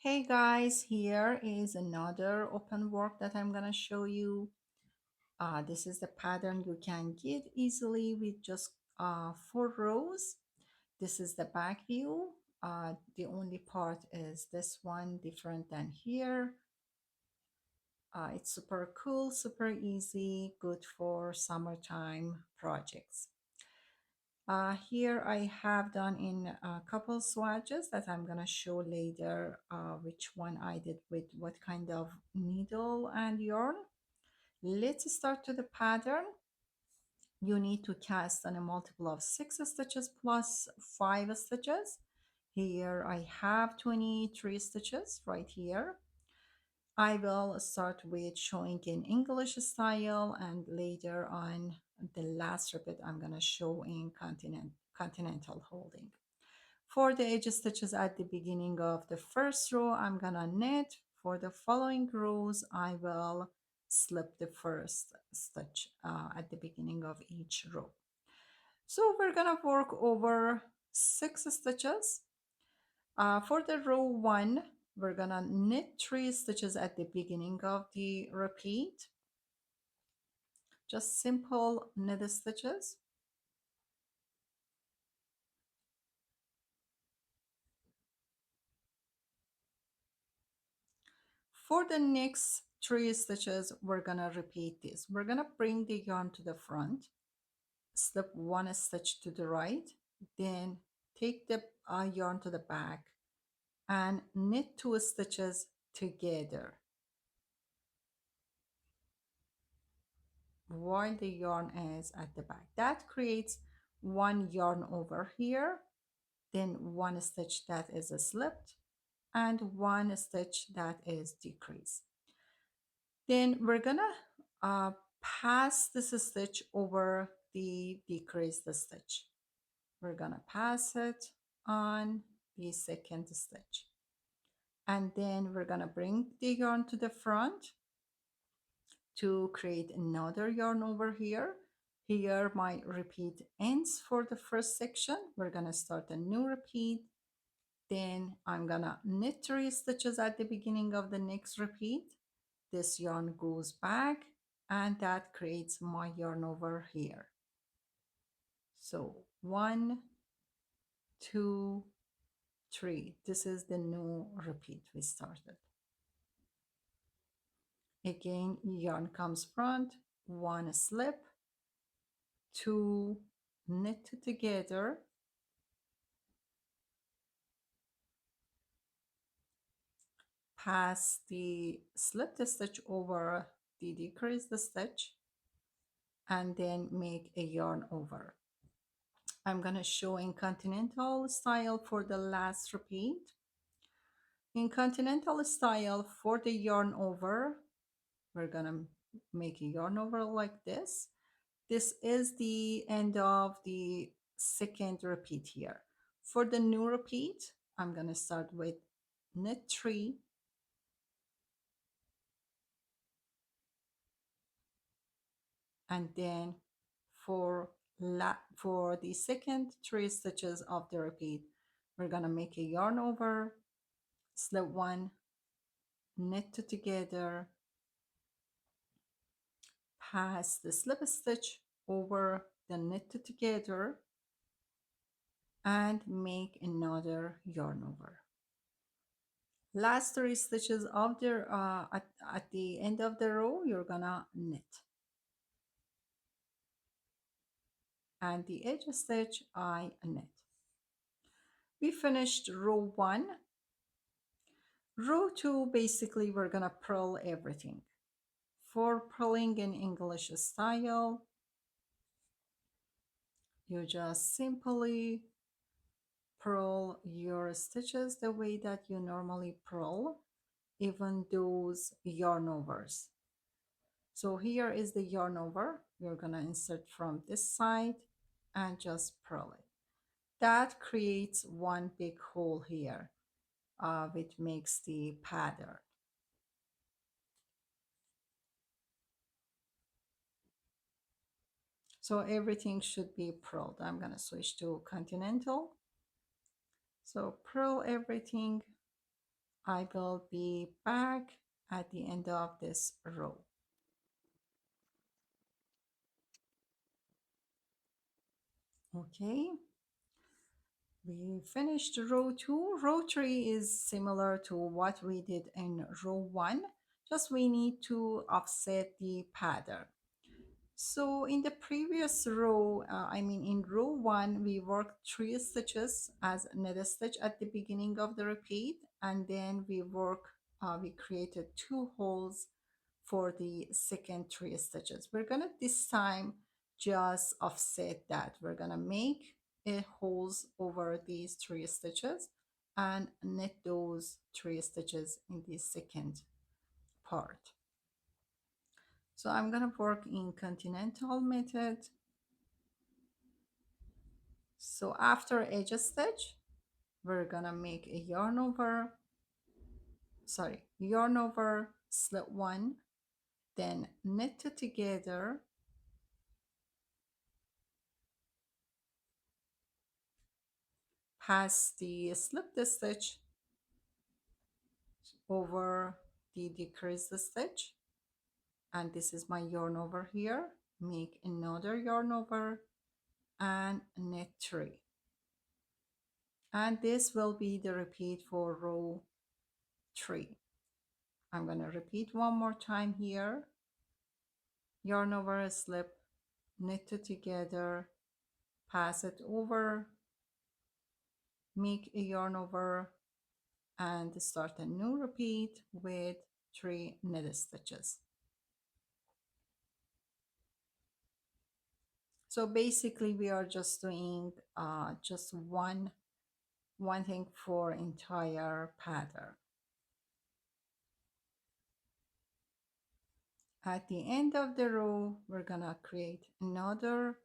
Hey guys, here is another open work that I'm gonna show you. This is the pattern you can get easily with just 4 rows. This is the back view. The only part is this one different than here. It's super cool, super easy, good for summertime projects. Here I have done in a couple swatches that I'm gonna show later which one I did with what kind of needle and yarn. Let's start to the pattern. You need to cast on a multiple of 6 stitches plus 5 stitches. Here I have 23 stitches right here. I will start with showing in English style, and later on the last repeat I'm going to show in continental holding. For the edge stitches at the beginning of the first row, I'm going to knit. For the following rows, I will slip the first stitch at the beginning of each row. So we're going to work over 6 stitches. For the row 1, we're gonna knit 3 stitches at the beginning of the repeat, just simple knit stitches. For the next 3 stitches, we're gonna repeat this. We're gonna bring the yarn to the front, slip 1 stitch to the right, then take the yarn to the back and knit 2 stitches together while the yarn is at the back. That creates one yarn over here, then 1 stitch that is slipped and 1 stitch that is decreased. Then we're gonna pass this stitch over the decreased stitch. We're gonna pass it on the second stitch, and then we're gonna bring the yarn to the front to create another yarn over here. Here my repeat ends for the first section. We're gonna start a new repeat. Then I'm gonna knit 3 stitches at the beginning of the next repeat. This yarn goes back and that creates my yarn over here. So 1, 2, 3. This is the new repeat we started. Again, yarn comes front, 1 slip, 2 knit together, pass the slipped stitch over the decreased stitch, and then make a yarn over. I'm going to show in continental style for the last repeat. In continental style, for the yarn over, we're going to make a yarn over like this. This is the end of the second repeat here. For the new repeat, I'm going to start with knit 3, and then for the second 3 stitches of the repeat, we're going to make a yarn over, slip 1, knit together, pass the slip stitch over the knit together, and make another yarn over. Last 3 stitches of the at the end of the row, you're gonna knit, and the edge stitch I knit. We finished row 1. Row 2, basically we're gonna purl everything. For purling in English style, you just simply purl your stitches the way that you normally purl, even those yarn overs. So here is the yarn over. You're gonna insert from this side and just purl it. That creates one big hole here, which makes the pattern. So everything should be purled. I'm gonna switch to continental. So purl everything I will be back at the end of this row. Okay, we finished row 2. Row 3 is similar to what we did in row 1, just we need to offset the pattern. So in the previous row, in row 1, we worked 3 stitches as knit stitch at the beginning of the repeat, and then we created 2 holes for the second 3 stitches. We're gonna this time just offset that. We're gonna make a holes over these 3 stitches and knit those 3 stitches in the second part. So I'm gonna work in continental method. So after edge stitch, we're gonna make a yarn over, slip 1, then knit it together, pass the slip stitch over the decreased stitch, and this is my yarn over here. Make another yarn over and knit 3, and this will be the repeat for row 3. I'm going to repeat one more time here. Yarn over a slip, knit it together, pass it over, make a yarn over, and start a new repeat with 3 knit stitches. So basically we are just doing just one thing for entire pattern. At the end of the row, we're gonna create another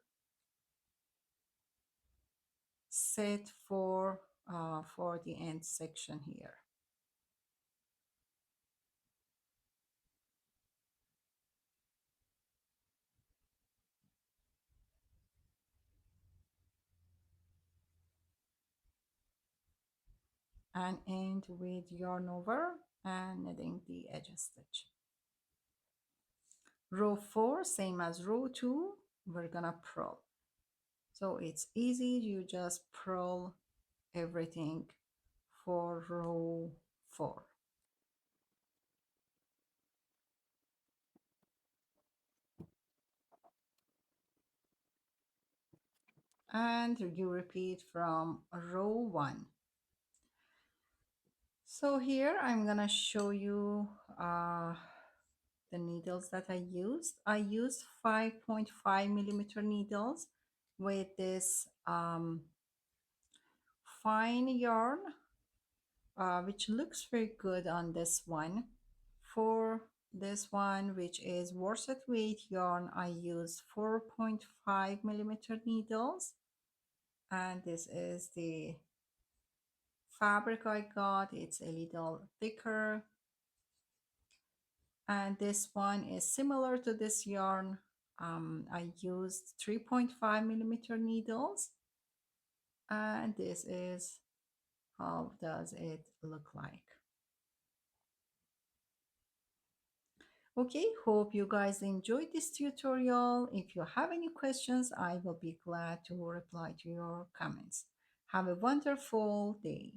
set for the end section here. And end with yarn over and knitting the edge stitch. Row 4, same as row 2, we're gonna purl. So it's easy, you just purl everything for row 4. And you repeat from row 1. So here I'm gonna show you the needles that I used. I used 5.5 millimeter needles with this fine yarn, which looks very good on this one. For this one, which is worsted weight yarn, I used 4.5 millimeter needles, and this is the fabric I got. It's a little thicker, and this one is similar to this yarn. I used 3.5 millimeter needles, and this is how does it look like. Okay, hope you guys enjoyed this tutorial. If you have any questions, I will be glad to reply to your comments. Have a wonderful day.